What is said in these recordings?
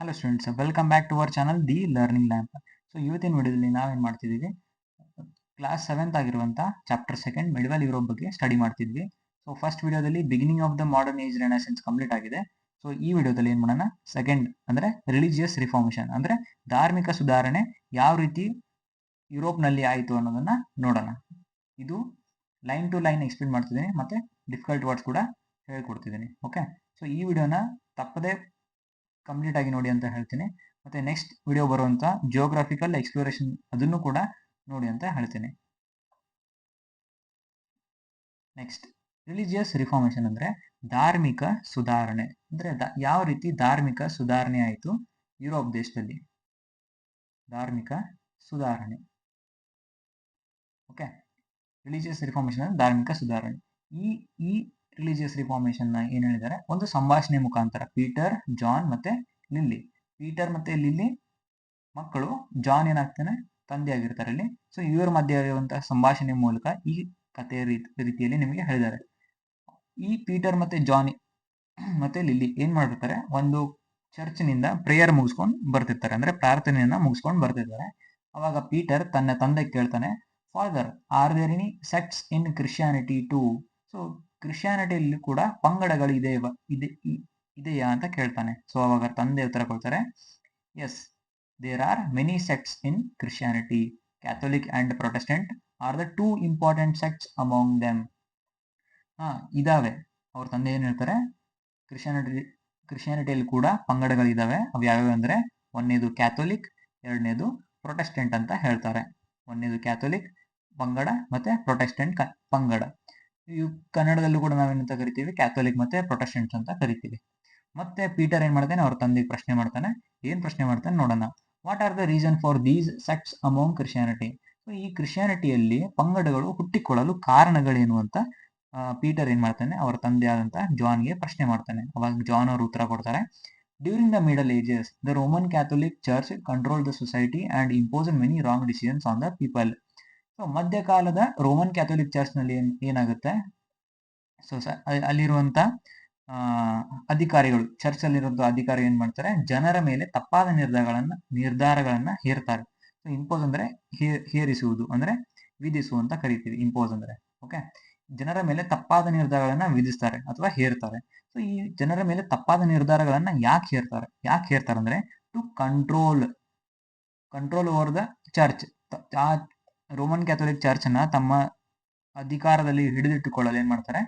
Hello students, welcome back to our channel the learning lamp. So ಇವತ್ತಿನ ವಿಡಿಯೋದಲ್ಲಿ ನಾವೇನು ಮಾಡ್ತಿದ್ದೀವಿ, ಕ್ಲಾಸ್ 7th ಆಗಿರುವಂಥ ಚಾಪ್ಟರ್ 2 ಮಿಡಲ್ ಯುರೋಪ್ ಬಗ್ಗೆ ಸ್ಟಡಿ ಮಾಡ್ತಿದ್ವಿ. ಸೊ ಫಸ್ಟ್ ವಿಡಿಯೋದಲ್ಲಿ beginning of the modern age renaissance complete ಆಗಿದೆ. ಸೊ ಈ ವಿಡಿಯೋದಲ್ಲಿ ಏನು ಮಾಡೋಣ, ಸೆಕೆಂಡ್ ಅಂದರೆ ರಿಲಿಜಿಯಸ್ ರಿಫಾರ್ಮೇಷನ್ ಅಂದರೆ ಧಾರ್ಮಿಕ ಸುಧಾರಣೆ ಯಾವ ರೀತಿ ಯುರೋಪ್ನಲ್ಲಿ ಆಯಿತು ಅನ್ನೋದನ್ನ ನೋಡೋಣ. ಇದು ಲೈನ್ ಟು ಲೈನ್ ಎಕ್ಸ್ಪ್ಲೇನ್ ಮಾಡ್ತಿದ್ದೀನಿ ಮತ್ತೆ ಡಿಫಿಕಲ್ಟ್ ವರ್ಡ್ಸ್ ಕೂಡ ಹೇಳ್ಕೊಡ್ತಿದ್ದೀನಿ. ಓಕೆ, ಸೊ ಈ ವಿಡಿಯೋನ ತಪ್ಪದೇ ಕಂಪ್ಲೀಟ್ ಆಗಿ ನೋಡಿ ಅಂತ ಹೇಳ್ತೀನಿ. ಮತ್ತೆ ನೆಕ್ಸ್ಟ್ ವಿಡಿಯೋ ಬರುವಂತ ಜಿಯೋಗ್ರಾಫಿಕಲ್ ಎಕ್ಸ್ಪ್ಲೋರೇಷನ್ ಅದನ್ನು ಕೂಡ ನೋಡಿ ಅಂತ ಹೇಳ್ತೀನಿ. ನೆಕ್ಸ್ಟ್ ರಿಲಿಜಿಯಸ್ ರಿಫಾರ್ಮೇಷನ್ ಅಂದ್ರೆ ಧಾರ್ಮಿಕ ಸುಧಾರಣೆ. ಅಂದ್ರೆ ಯಾವ ರೀತಿ ಧಾರ್ಮಿಕ ಸುಧಾರಣೆ ಆಯಿತು ಯುರೋಪ್ ದೇಶದಲ್ಲಿ. ಧಾರ್ಮಿಕ ಸುಧಾರಣೆ. ಓಕೆ, ರಿಲಿಜಿಯಸ್ ರಿಫಾರ್ಮೇಷನ್ ಅಂದ್ರೆ ಧಾರ್ಮಿಕ ಸುಧಾರಣೆ. ಈ ರಿಲಿಜಿಯಸ್ ರಿಫಾರ್ಮೇಷನ್ ನ ಏನ್ ಹೇಳಿದ್ದಾರೆ, ಒಂದು ಸಂಭಾಷಣೆ ಮುಖಾಂತರ ಪೀಟರ್, ಜಾನ್ ಮತ್ತೆ ಲಿಲ್ಲಿ. ಪೀಟರ್ ಮತ್ತೆ ಲಿಲ್ಲಿ ಮಕ್ಕಳು, ಜಾನ್ ಏನಾಗ್ತಾನೆ ತಂದೆ ಆಗಿರ್ತಾರೆ ಇಲ್ಲಿ. ಸೊ ಇವರ ಮಧ್ಯೆ ಇರುವಂತಹ ಸಂಭಾಷಣೆ ಮೂಲಕ ಈ ಕಥೆಯ ರೀತಿಯಲ್ಲಿ ನಿಮಗೆ ಹೇಳಿದ್ದಾರೆ. ಈ ಪೀಟರ್ ಮತ್ತೆ ಜಾನ್ ಮತ್ತೆ ಲಿಲ್ಲಿ ಏನ್ ಮಾಡಿರ್ತಾರೆ, ಒಂದು ಚರ್ಚ್ನಿಂದ ಪ್ರೇಯರ್ ಮುಗಿಸ್ಕೊಂಡು ಬರ್ತಿರ್ತಾರೆ, ಅಂದ್ರೆ ಪ್ರಾರ್ಥನೆಯನ್ನ ಮುಗಿಸ್ಕೊಂಡು ಬರ್ತಿರ್ತಾರೆ. ಅವಾಗ ಪೀಟರ್ ತನ್ನ ತಂದೆ ಕೇಳ್ತಾನೆ, father, are there any sects in Christianity too? So ಕ್ರಿಶ್ಚಿಯಾನಿಟಿಯಲ್ಲಿ ಕೂಡ ಪಂಗಡಗಳು ಇದೆಯಾ ಅಂತ ಕೇಳ್ತಾನೆ. ಸೊ ಅವಾಗ ತಂದೆ ಉತ್ತರ ಕೊಡ್ತಾರೆ, S, there are many sects in Christianity. Catholic and Protestant are the two important sects among them. ಇದಾವೆ. ಅವ್ರ ತಂದೆ ಏನ್ ಹೇಳ್ತಾರೆ, ಕ್ರಿಶ್ಚಿಯಾನಿಟಿಯಲ್ಲಿ ಕೂಡ ಪಂಗಡಗಳಿದಾವೆ. ಅವು ಯಾವ್ಯಾವ ಅಂದ್ರೆ, ಒಂದನೇದು ಕ್ಯಾಥೋಲಿಕ್, ಎರಡನೇದು ಪ್ರೊಟೆಸ್ಟೆಂಟ್ ಅಂತ ಹೇಳ್ತಾರೆ. ಒಂದನೇದು ಕ್ಯಾಥೋಲಿಕ್ ಪಂಗಡ ಮತ್ತೆ ಪ್ರೊಟೆಸ್ಟೆಂಟ್ ಪಂಗಡ. ಇವು ಕನ್ನಡದಲ್ಲೂ ಕೂಡ ನಾವೇನಂತ ಕರಿತೀವಿ, ಕ್ಯಾಥೋಲಿಕ್ ಮತ್ತೆ ಪ್ರೊಟೆಸ್ಟೆಂಟ್ಸ್ ಅಂತ ಕರಿತೀವಿ. ಮತ್ತೆ ಪೀಟರ್ ಏನ್ ಮಾಡ್ತಾನೆ, ಅವ್ರ ತಂದೆಗೆ ಪ್ರಶ್ನೆ ಮಾಡ್ತಾನೆ. ಏನ್ ಪ್ರಶ್ನೆ ಮಾಡ್ತಾನೆ ನೋಡೋಣ. What are the reason for these sects ಅಮೋಂಗ್ Christianity? ಈ ಕ್ರಿಶ್ಚಿಯಾನಿಟಿಯಲ್ಲಿ ಪಂಗಡಗಳು ಹುಟ್ಟಿಕೊಳ್ಳಲು ಕಾರಣಗಳೇನು ಅಂತ ಪೀಟರ್ ಏನ್ ಮಾಡ್ತಾನೆ, ಅವರ ತಂದೆ ಆದಂತ ಜಾನ್ಗೆ ಪ್ರಶ್ನೆ ಮಾಡ್ತಾನೆ. ಅವಾಗ ಜಾನ್ ಅವರು ಉತ್ತರ ಕೊಡ್ತಾರೆ, during the middle ages the Roman Catholic church control the society and impose many wrong decisions on the people. So ಮಧ್ಯಕಾಲದ ರೋಮನ್ ಕ್ಯಾಥೋಲಿಕ್ ಚರ್ಚ್ ನಲ್ಲಿ ಏನಾಗುತ್ತೆ, ಸೊ ಅಲ್ಲಿರುವಂತ ಅಧಿಕಾರಿಗಳು, ಚರ್ಚ್ ಅಲ್ಲಿರುವಂತ ಅಧಿಕಾರಿ ಏನ್ ಮಾಡ್ತಾರೆ, ಜನರ ಮೇಲೆ ತಪ್ಪಾದ ನಿರ್ಧಾರಗಳನ್ನ ಹೇರ್ತಾರೆ. ಸೊ ಇಂಪೋಸ್ ಅಂದ್ರೆ ಹೇರಿಸುವುದು, ಅಂದ್ರೆ ವಿಧಿಸು ಅಂತ ಕರಿತೀವಿ ಇಂಪೋಸ್ ಅಂದ್ರೆ. ಓಕೆ, ಜನರ ಮೇಲೆ ತಪ್ಪಾದ ನಿರ್ಧಾರಗಳನ್ನ ವಿಧಿಸ್ತಾರೆ ಅಥವಾ ಹೇರ್ತಾರೆ. ಸೊ ಈ ಜನರ ಮೇಲೆ ತಪ್ಪಾದ ನಿರ್ಧಾರಗಳನ್ನ ಯಾಕೆ ಹೇರ್ತಾರೆ ಅಂದ್ರೆ, to control over the church. ಆ ರೋಮನ್ ಕ್ಯಾಥೋಲಿಕ್ ಚರ್ಚ್ ನ ತಮ್ಮ ಅಧಿಕಾರದಲ್ಲಿ ಹಿಡಿದಿಟ್ಟುಕೊಳ್ಳಲು ಏನ್ ಮಾಡ್ತಾರೆ,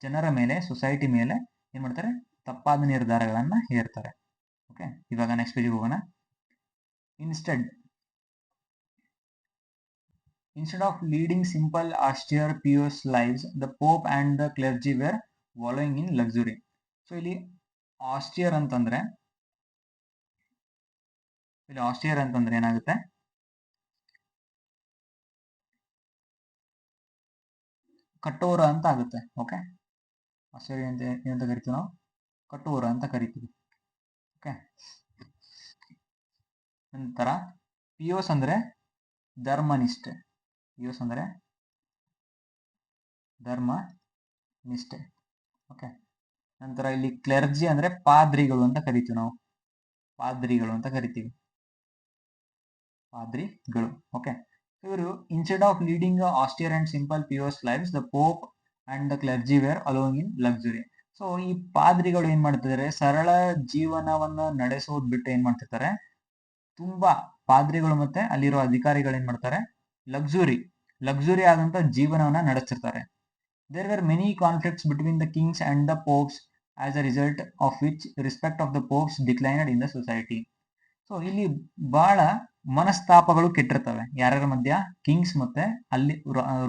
ಜನರ ಮೇಲೆ, ಸೊಸೈಟಿ ಮೇಲೆ ಏನ್ ಮಾಡ್ತಾರೆ, ತಪ್ಪಾದ ನಿರ್ಧಾರಗಳನ್ನ ಹೇರ್ತಾರೆ. ಓಕೆ, ಇವಾಗ ನೆಕ್ಸ್ಟ್ ಪೇಜ್ ಹೋಗೋಣ. Instead of leading simple austere pious lives, the pope and the clergy were wallowing in luxury. So ಇಲ್ಲಿ austere ಅಂತಂದ್ರೆ ಏನಾಗುತ್ತೆ, ಕಠೋರ ಅಂತ ಆಗುತ್ತೆ. ಓಕೆ, austere ಅಂತ ಏನಂತ ಕರಿತೀವಿ ನಾವು, ಕಠೋರ ಅಂತ ಕರಿತೀವಿ. ಓಕೆ, ನಂತರ ಪಿಯೋಸ್ ಅಂದ್ರೆ ಧರ್ಮನಿಷ್ಠೆ. ಪಿಯೋಸ್ ಅಂದ್ರೆ ಧರ್ಮ ನಿಷ್ಠೆ. ಓಕೆ, ನಂತರ ಇಲ್ಲಿ ಕ್ಲೆರ್ಜಿ ಅಂದ್ರೆ ಪಾದ್ರಿಗಳು ಅಂತ ಕರಿತೀವಿ ನಾವು, ಪಾದ್ರಿಗಳು. ಓಕೆ, ಇವರು instead of leading austere and simple pious lives, the pope and the clergy were wallowing in luxury. So ಈ ಪಾದ್ರಿಗಳು ಏನ್ ಮಾಡ್ತಿದ್ದಾರೆ, ಸರಳ ಜೀವನವನ್ನ ನಡೆಸೋದ್ ಬಿಟ್ಟು ಏನ್ ಮಾಡ್ತಿರ್ತಾರೆ, ತುಂಬಾ ಪಾದ್ರಿಗಳು ಮತ್ತೆ ಅಲ್ಲಿರೋ ಅಧಿಕಾರಿಗಳು ಏನ್ ಮಾಡ್ತಾರೆ, ಲಕ್ಸುರಿ ಆದಂತ ಜೀವನವನ್ನ ನಡೆಸ್ತಿರ್ತಾರೆ. There were many conflicts between the kings and the popes, as a result of which respect of the popes declined in the society. So ಇಲ್ಲಿ ಬಹಳ ಮನಸ್ತಾಪಗಳು ಕೆಟ್ಟಿರ್ತವೆ. ಯಾರ್ಯಾರ ಮಧ್ಯ, ಕಿಂಗ್ಸ್ ಮತ್ತೆ ಅಲ್ಲಿ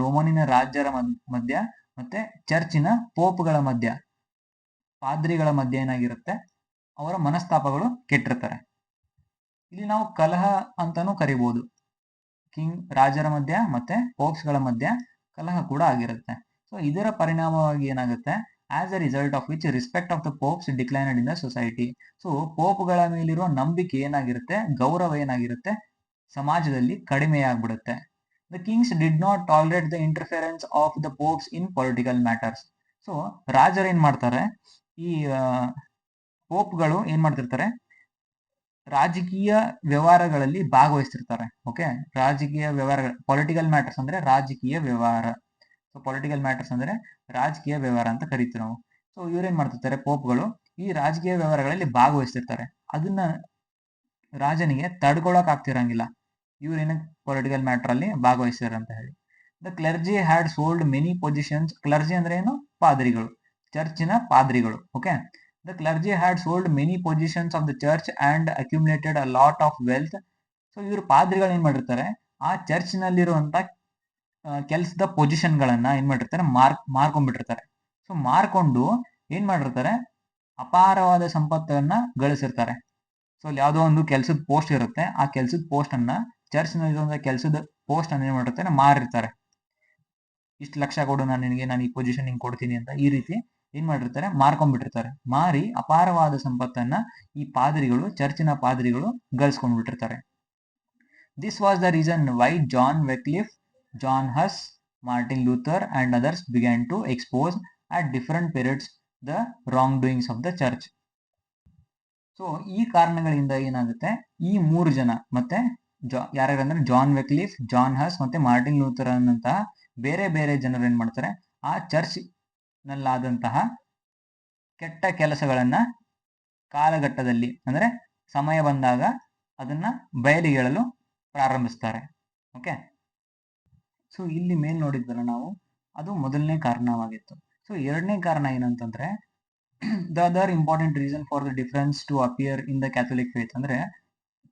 ರೋಮನಿನ ರಾಜ್ಯರ ಮಧ್ಯ ಮತ್ತೆ ಚರ್ಚಿನ ಪೋಪ್ಗಳ ಮಧ್ಯ, ಪಾದ್ರಿಗಳ ಮಧ್ಯ ಏನಾಗಿರುತ್ತೆ, ಅವರ ಮನಸ್ತಾಪಗಳು ಕೆಟ್ಟಿರ್ತಾರೆ. ಇಲ್ಲಿ ನಾವು ಕಲಹ ಅಂತಾನೂ ಕರಿಬಹುದು. ರಾಜರ ಮಧ್ಯ ಮತ್ತೆ ಪೋಪ್ಸ್ಗಳ ಮಧ್ಯ ಕಲಹ ಕೂಡ ಆಗಿರುತ್ತೆ. ಸೊ ಇದರ ಪರಿಣಾಮವಾಗಿ ಏನಾಗುತ್ತೆ, as a result of which respect of the popes declined in the society. So ಪೋಪ್ಗಳ ಮೇಲಿರುವ ನಂಬಿಕೆ ಏನಾಗಿರುತ್ತೆ, ಗೌರವ ಏನಾಗಿರುತ್ತೆ, ಸಮಾಜದಲ್ಲಿ ಕಡಿಮೆಯಾಗ್ಬಿಡುತ್ತೆ. The kings did not tolerate the interference of the popes in political matters. So ರಾಜರು ಏನ್ ಮಾಡ್ತಾರೆ, ಈ ಪೋಪ್ಗಳು ಏನ್ ಮಾಡ್ತಿರ್ತಾರೆ, ರಾಜಕೀಯ ವ್ಯವಹಾರಗಳಲ್ಲಿ ಭಾಗವಹಿಸ್ತಿರ್ತಾರೆ. ಓಕೆ, ರಾಜಕೀಯ ವ್ಯವಹಾರಗಳು, ಪೊಲಿಟಿಕಲ್ ಮ್ಯಾಟರ್ಸ್ ಅಂದ್ರೆ ರಾಜಕೀಯ ವ್ಯವಹಾರ. ಸೊ ಪೊಲಿಟಿಕಲ್ ಮ್ಯಾಟರ್ಸ್ ಅಂದ್ರೆ ರಾಜಕೀಯ ವ್ಯವಹಾರ ಅಂತ ಕರಿತೀವಿ ನಾವು. ಸೊ ಇವ್ರೇನ್ ಮಾಡ್ತಿರ್ತಾರೆ, ಪೋಪ್ಗಳು ಈ ರಾಜಕೀಯ ವ್ಯವಹಾರಗಳಲ್ಲಿ ಭಾಗವಹಿಸ್ತಿರ್ತಾರೆ. ಅದನ್ನ ರಾಜನಿಗೆ ತಡ್ಕೊಳಕ್ ಆಗ್ತಿರಂಗಿಲ್ಲ, ಇವ್ರೇನ ಪೊಲಿಟಿಕಲ್ ಮ್ಯಾಟರ್ ಅಲ್ಲಿ ಭಾಗವಹಿಸ್ತಾರೆ ಅಂತ ಹೇಳಿ. The clergy had sold many positions. Clergy ಅಂದ್ರೆ ಏನು, ಪಾದ್ರಿಗಳು, ಚರ್ಚಿನ ಪಾದ್ರಿಗಳು. Okay, the clergy had sold many positions of the church and accumulated a lot of wealth. So ಇವರು ಪಾದ್ರಿಗಳು ಏನ್ ಮಾಡಿರ್ತಾರೆ, ಆ ಚರ್ಚ್ ನಲ್ಲಿರುವಂತ ಕೆಲಸದ ಪೊಸಿಷನ್ ಗಳನ್ನ ಏನ್ ಮಾಡಿರ್ತಾರೆ, ಮಾರ್ಕೊಂಡ್ಬಿಟ್ಟಿರ್ತಾರೆ. ಸೊ ಮಾರ್ಕೊಂಡು ಏನ್ ಮಾಡಿರ್ತಾರೆ, ಅಪಾರವಾದ ಸಂಪತ್ತನ್ನ ಗಳಿಸಿರ್ತಾರೆ. ಸೊ ಅಲ್ಲಿ ಯಾವ್ದೋ ಒಂದು ಕೆಲಸದ ಪೋಸ್ಟ್ ಇರುತ್ತೆ, ಆ ಕೆಲಸದ ಪೋಸ್ಟ್ ಅನ್ನ, ಚರ್ಚ್ ನಲ್ಲಿರುವಂತಹ ಕೆಲಸದ ಪೋಸ್ಟ್ ಅನ್ನ ಏನ್ ಮಾಡಿರ್ತಾರೆ, ಮಾರಿರ್ತಾರೆ. ಇಷ್ಟು ಲಕ್ಷ ಕೊಡು ನಾನು ನಿನಗೆ, ನಾನು ಈ ಪೊಸಿಷನ್ ನಿಂಗೆ ಕೊಡ್ತೀನಿ ಅಂತ ಈ ರೀತಿ ಏನ್ ಮಾಡಿರ್ತಾರೆ, ಮಾರ್ಕೊಂಡ್ಬಿಟ್ಟಿರ್ತಾರೆ. ಮಾರಿ ಅಪಾರವಾದ ಸಂಪತ್ತನ್ನ ಈ ಪಾದ್ರಿಗಳು, ಚರ್ಚಿನ ಪಾದ್ರಿಗಳು ಗಳಿಸ್ಕೊಂಡ್ಬಿಟ್ಟಿರ್ತಾರೆ. This was the reason why John Wycliffe, John Hus, Martin Luther and others began to expose at different periods the wrong doings of the church. So ಈ ಕಾರಣಗಳಿಂದ ಏನಾಗುತ್ತೆ, ಈ 3 ಜನ ಮತ್ತೆ ಯಾರ್ಯಾರಂದ್ರೆ ಜಾನ್ ವೆಕ್ಲಿಫ್, ಜಾನ್ ಹಸ್ ಮತ್ತೆ ಮಾರ್ಟಿನ್ ಲೂಥರ್ ಅನ್ನಂತಹ ಬೇರೆ ಬೇರೆ ಜನರು ಏನ್ ಮಾಡ್ತಾರೆ, ಆ ಚರ್ಚ್ ನಲ್ಲಾದಂತಹ ಕೆಟ್ಟ ಕೆಲಸಗಳನ್ನ ಕಾಲಘಟ್ಟದಲ್ಲಿ ಅಂದ್ರೆ ಸಮಯ ಬಂದಾಗ ಅದನ್ನ ಬಯಲಿಗೆಳಲು ಪ್ರಾರಂಭಿಸ್ತಾರೆ. ಓಕೆ, ಸೊ ಇಲ್ಲಿ ಮೇಲ್ ನೋಡಿದ್ವಲ್ಲ ನಾವು, ಅದು ಮೊದಲನೇ ಕಾರಣವಾಗಿತ್ತು. ಸೊ ಎರಡನೇ ಕಾರಣ ಏನಂತಂದ್ರೆ, the other important reason for the difference to appear in the Catholic faith, ಅಂದ್ರೆ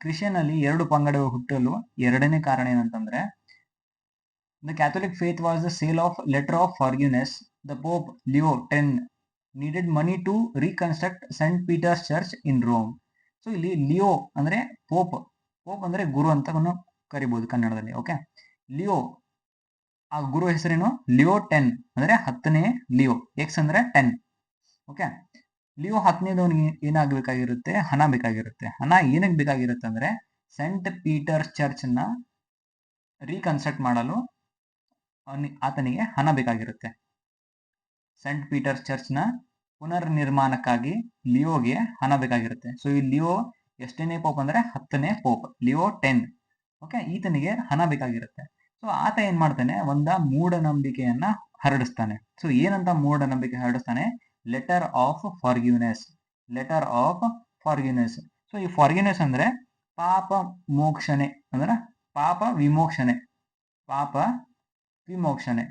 ಕ್ರಿಶ್ಚಿಯನ್ ಅಲ್ಲಿ 2 ಪಂಗಡಗಳು ಹುಟ್ಟಲು ಎರಡನೇ ಕಾರಣ ಏನಂತಂದ್ರೆ, the Catholic faith was the sale of letter of forgiveness. The Pope Leo 10 needed money to reconstruct Saint Peter's church in Rome. So ಇಲ್ಲಿ Leo ಅಂದ್ರೆ Pope, Pope ಅಂದ್ರೆ ಗುರು ಅಂತ ಕರಿಬಹುದು ಕನ್ನಡದಲ್ಲಿ. ಓಕೆ, ಲಿಯೋ, ಆ ಗುರು ಹೆಸರೇನು, ಲಿಯೋ 10 ಅಂದ್ರೆ 10ನೇ ಲಿಯೋ, ಎಕ್ಸ್ ಅಂದ್ರೆ 10. ಓಕೆ, ಲಿಯೋ 10ನೇದವನಿಗೆ ಏನಾಗಬೇಕಾಗಿರುತ್ತೆ, ಹಣ ಬೇಕಾಗಿರುತ್ತೆ. ಹಣ ಏನಕ್ಕೆ ಬೇಕಾಗಿರುತ್ತೆ ಅಂದ್ರೆ, ಸೆಂಟ್ ಪೀಟರ್ಸ್ ಚರ್ಚ್ ನ ರೀಕನ್ಸ್ಟ್ರಕ್ಟ್ ಮಾಡಲು ಆತನಿಗೆ ಹಣ ಬೇಕಾಗಿರುತ್ತೆ. ಸೆಂಟ್ ಪೀಟರ್ಸ್ ಚರ್ಚ್ ನ ಪುನರ್ ನಿರ್ಮಾಣಕ್ಕಾಗಿ ಲಿಯೋಗೆ ಹಣ ಬೇಕಾಗಿರುತ್ತೆ. ಸೊ ಈ ಲಿಯೋ ಎಷ್ಟನೇ ಪೋಪ್ ಅಂದ್ರೆ 10ನೇ ಪೋಪ್, ಲಿಯೋ 10. ಓಕೆ, ಈತನಿಗೆ ಹಣ ಬೇಕಾಗಿರುತ್ತೆ. ಸೊ ಆತ ಏನ್ ಮಾಡ್ತಾನೆ, ಒಂದ ಮೂಢನಂಬಿಕೆಯನ್ನ ಹರಡಿಸ್ತಾನೆ. ಸೊ ಏನಂತ ಮೂಢನಂಬಿಕೆ ಹರಡಿಸ್ತಾನೆ, letter of forgiveness, letter of forgiveness. So ಈ ಫಾರ್ಗಿವ್ನೆಸ್ ಅಂದ್ರೆ ಪಾಪ ಮೋಕ್ಷಣೆ, ಅಂದ್ರೆ ಪಾಪ ವಿಮೋಕ್ಷಣೆ, ಪಾಪ ವಿಮೋಕ್ಷಣೆ.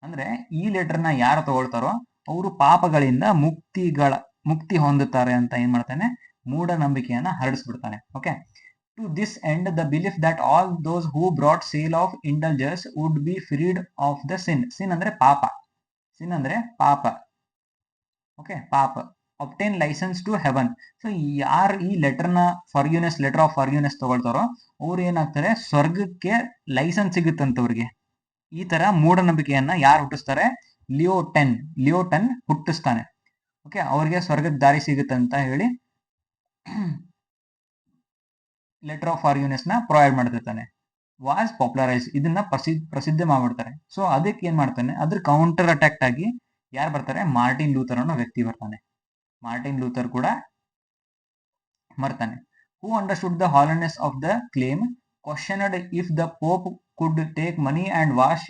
ಅಂದ್ರೆ ಈ ಲೆಟರ್ನ ಯಾರು ತಗೊಳ್ತಾರೋ ಅವರು ಪಾಪಗಳಿಂದ ಮುಕ್ತಿ ಹೊಂದುತ್ತಾರೆ ಅಂತ ಏನ್ ಮಾಡ್ತಾನೆ, ಮೂಢನಂಬಿಕೆಯನ್ನ ಹರಡಿಸ್ಬಿಡ್ತಾನೆ. Okay, to this end the belief that all those who bought sale of indulgers would be freed of the sin. Sin ಅಂದ್ರೆ ಪಾಪ, ಸಿನ್ ಅಂದ್ರೆ ಪಾಪ. ಓಕೆ, ಪಾಪ. obtain licence to heaven. So ಯಾರು ಈ ಲೆಟರ್ನ ಫಾರ್ಗಿವ್ನೆಸ್, ಲೆಟರ್ ಆಫ್ ಫಾರ್ಗಿವ್ನೆಸ್ ತಗೊಳ್ತಾರೋ ಅವ್ರು ಏನಾಗ್ತಾರೆ, ಸ್ವರ್ಗಕ್ಕೆ ಲೈಸೆನ್ಸ್ ಸಿಗುತ್ತಂತವ್ರಿಗೆ. ಈ ತರ ಮೂಢನಂಬಿಕೆಯನ್ನ ಯಾರು ಹುಟ್ಟಿಸ್ತಾರೆ, ಲಿಯೋ 10 ಹುಟ್ಟಿಸ್ತಾನೆ. ಓಕೆ, ಅವ್ರಿಗೆ ಸ್ವರ್ಗದ ದಾರಿ ಸಿಗುತ್ತಂತ ಹೇಳಿ ಲೆಟರ್ ಆಫ್ ಫಾರ್ಗಿವ್ನೆಸ್ ನ ಪ್ರೊವೈಡ್ ಮಾಡ್ತಿರ್ತಾನೆ. ವಾಸ್ ಪಾಪ್ಯುಲರೈಸ್, ಇದನ್ನ ಪ್ರಸಿದ್ಧ ಮಾಡ್ಬಿಡ್ತಾರೆ. ಸೊ ಅದಕ್ಕೆ ಏನ್ ಮಾಡ್ತಾನೆ, ಅದ್ರ ಕೌಂಟರ್ ಅಟ್ಯಾಕ್ ಆಗಿ ಯಾರು ಬರ್ತಾರೆ, ಮಾರ್ಟಿನ್ ಲೂಥರ್ ಅನ್ನೋ ವ್ಯಕ್ತಿ ಬರ್ತಾನೆ. ಮಾರ್ಟಿನ್ ಲೂಥರ್ ಕೂಡ ಬರ್ತಾನೆ. Who understood the hollowness of the claim, questioned if the Pope could take money and wash